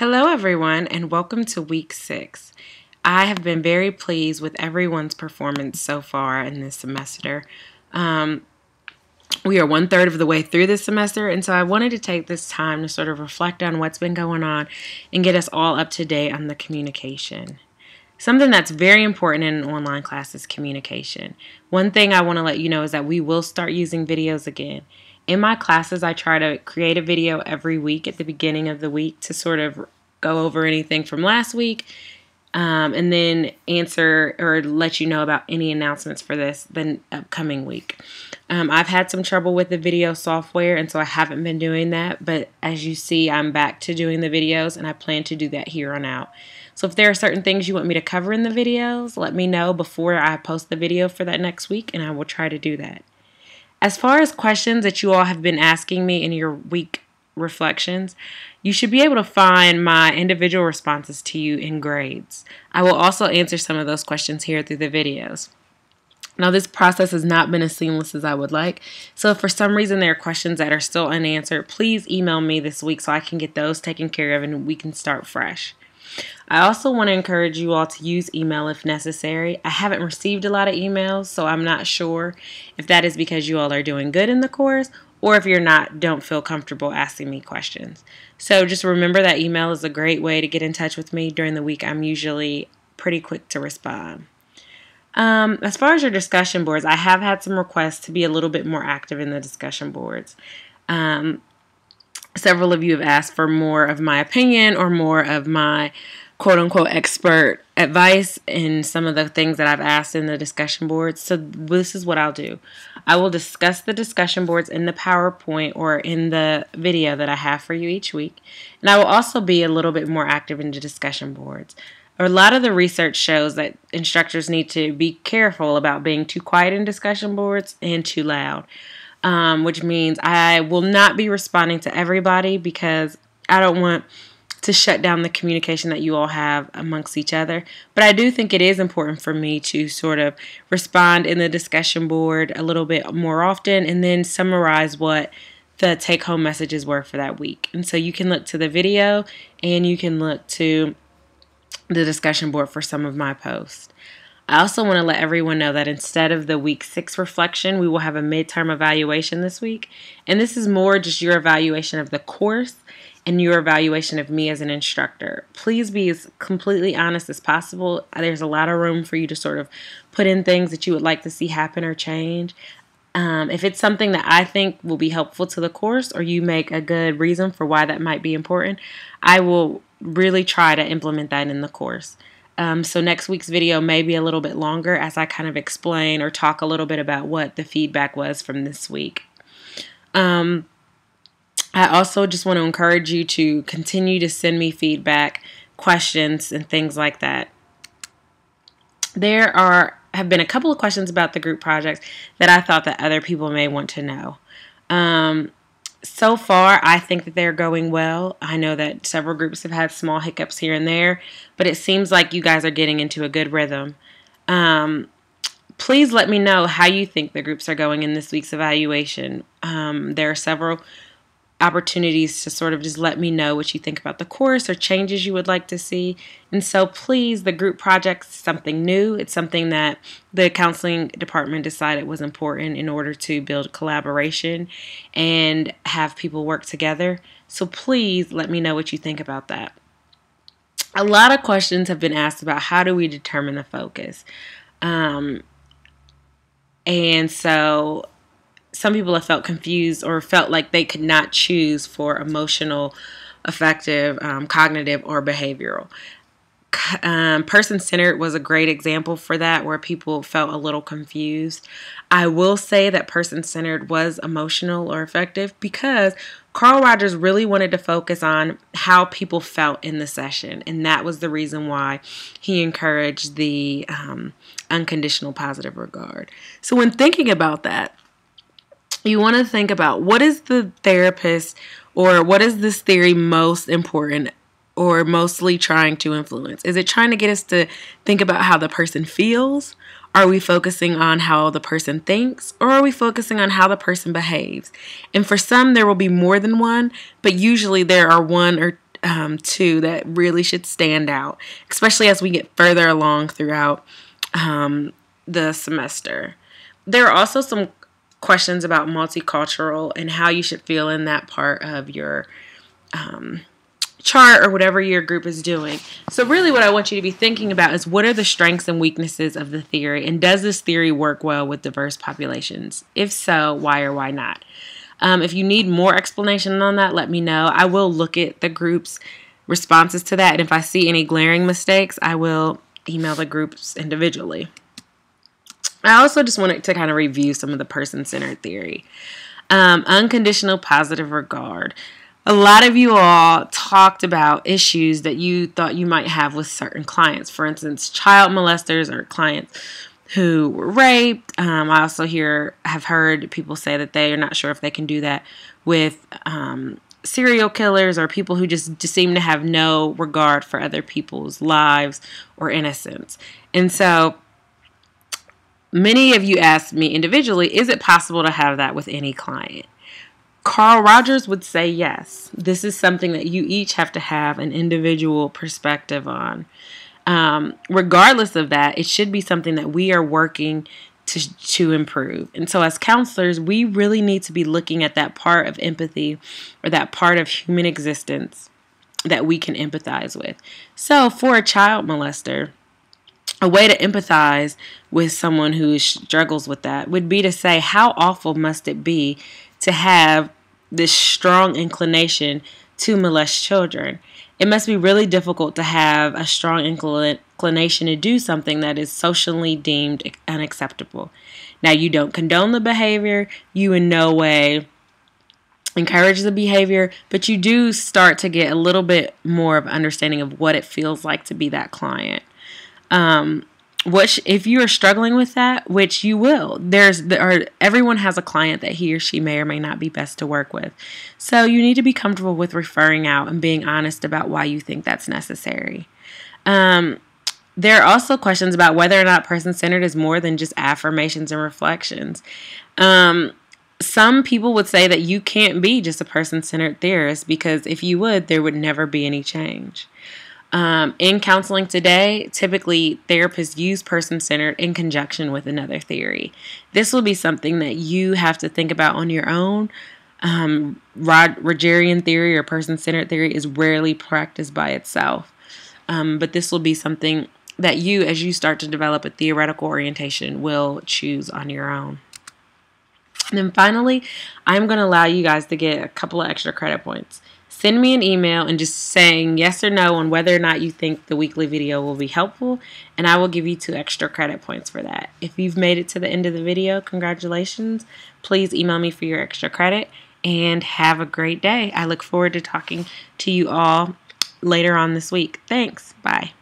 Hello, everyone, and welcome to week 6. I have been very pleased with everyone's performance so far in this semester. We are 1/3 of the way through this semester, and so I wanted to take this time to sort of reflect on what's been going on and get us all up to date on the communication. Something that's very important in an online class is communication. One thing I want to let you know is that we will start using videos again. In my classes, I try to create a video every week at the beginning of the week to sort of go over anything from last week and then answer or let you know about any announcements for the upcoming week. I've had some trouble with the video software, and so I haven't been doing that. But as you see, I'm back to doing the videos, and I plan to do that here on out. So if there are certain things you want me to cover in the videos, let me know before I post the video for that next week, and I will try to do that. As far as questions that you all have been asking me in your week reflections, you should be able to find my individual responses to you in grades. I will also answer some of those questions here through the videos. Now, this process has not been as seamless as I would like, so if for some reason there are questions that are still unanswered, please email me this week so I can get those taken care of and we can start fresh. I also want to encourage you all to use email if necessary. I haven't received a lot of emails, so I'm not sure if that is because you all are doing good in the course or if you're not, don't feel comfortable asking me questions. So just remember that email is a great way to get in touch with me during the week. I'm usually pretty quick to respond. As far as your discussion boards, I have had some requests to be a little bit more active in the discussion boards. Several of you have asked for more of my opinion or more of my quote-unquote expert advice in some of the things that I've asked in the discussion boards. So this is what I'll do. I will discuss the discussion boards in the PowerPoint or in the video that I have for you each week. And I will also be a little bit more active in the discussion boards. A lot of the research shows that instructors need to be careful about being too quiet in discussion boards and too loud. Which means I will not be responding to everybody because I don't want to shut down the communication that you all have amongst each other. But I do think it is important for me to sort of respond in the discussion board a little bit more often and then summarize what the take-home messages were for that week. And so you can look to the video and you can look to the discussion board for some of my posts. I also want to let everyone know that instead of the week 6 reflection, we will have a midterm evaluation this week. And this is more just your evaluation of the course and your evaluation of me as an instructor. Please be as completely honest as possible. There's a lot of room for you to sort of put in things that you would like to see happen or change. If it's something that I think will be helpful to the course or you make a good reason for why that might be important, I will really try to implement that in the course. So next week's video may be a little bit longer as I kind of explain or talk a little bit about what the feedback was from this week. I also just want to encourage you to continue to send me feedback, questions, and things like that. Have been a couple of questions about the group projects that I thought that other people may want to know. So far, I think that they're going well. I know that several groups have had small hiccups here and there, but it seems like you guys are getting into a good rhythm. Please let me know how you think the groups are going in this week's evaluation. There are several opportunities to sort of just let me know what you think about the course or changes you would like to see. And so please, the group project is something new. It's something that the counseling department decided was important in order to build collaboration and have people work together. So please let me know what you think about that. A lot of questions have been asked about how do we determine the focus. And so some people have felt confused or felt like they could not choose for emotional, affective, cognitive, or behavioral. Person-centered was a great example for that where people felt a little confused. I will say that person-centered was emotional or affective because Carl Rogers really wanted to focus on how people felt in the session, and that was the reason why he encouraged the unconditional positive regard. So when thinking about that, you want to think about what is the therapist or what is this theory most important or mostly trying to influence? Is it trying to get us to think about how the person feels? Are we focusing on how the person thinks, or are we focusing on how the person behaves? And for some, there will be more than one, but usually there are one or two that really should stand out, especially as we get further along throughout the semester. There are also some questions about multicultural and how you should feel in that part of your chart or whatever your group is doing. So really what I want you to be thinking about is, what are the strengths and weaknesses of the theory, and does this theory work well with diverse populations? If so, why or why not? If you need more explanation on that, let me know. I will look at the group's responses to that, and if I see any glaring mistakes, I will email the groups individually. I also just wanted to kind of review some of the person-centered theory. Unconditional positive regard. A lot of you all talked about issues that you thought you might have with certain clients. For instance, child molesters or clients who were raped. I also have heard people say that they are not sure if they can do that with serial killers or people who just seem to have no regard for other people's lives or innocence. And so many of you asked me individually, is it possible to have that with any client? Carl Rogers would say yes. This is something that you each have to have an individual perspective on. Regardless of that, it should be something that we are working to improve. And so as counselors, we really need to be looking at that part of empathy or that part of human existence that we can empathize with. So for a child molester, a way to empathize with someone who struggles with that would be to say, how awful must it be to have this strong inclination to molest children? It must be really difficult to have a strong inclination to do something that is socially deemed unacceptable. Now, you don't condone the behavior. You in no way encourage the behavior, but you do start to get a little bit more of understanding of what it feels like to be that client. If you are struggling with that, which you will, everyone has a client that he or she may or may not be best to work with. So you need to be comfortable with referring out and being honest about why you think that's necessary. There are also questions about whether or not person-centered is more than just affirmations and reflections. Some people would say that you can't be just a person-centered theorist, because if you would, there would never be any change. In counseling today, typically therapists use person-centered in conjunction with another theory. This will be something that you have to think about on your own. Rogerian theory or person-centered theory is rarely practiced by itself. But this will be something that you, as you start to develop a theoretical orientation, will choose on your own. And then finally, I'm going to allow you guys to get a couple of extra credit points. Send me an email and just saying yes or no on whether or not you think the weekly video will be helpful, and I will give you 2 extra credit points for that. If you've made it to the end of the video, congratulations. Please email me for your extra credit, and have a great day. I look forward to talking to you all later on this week. Thanks. Bye.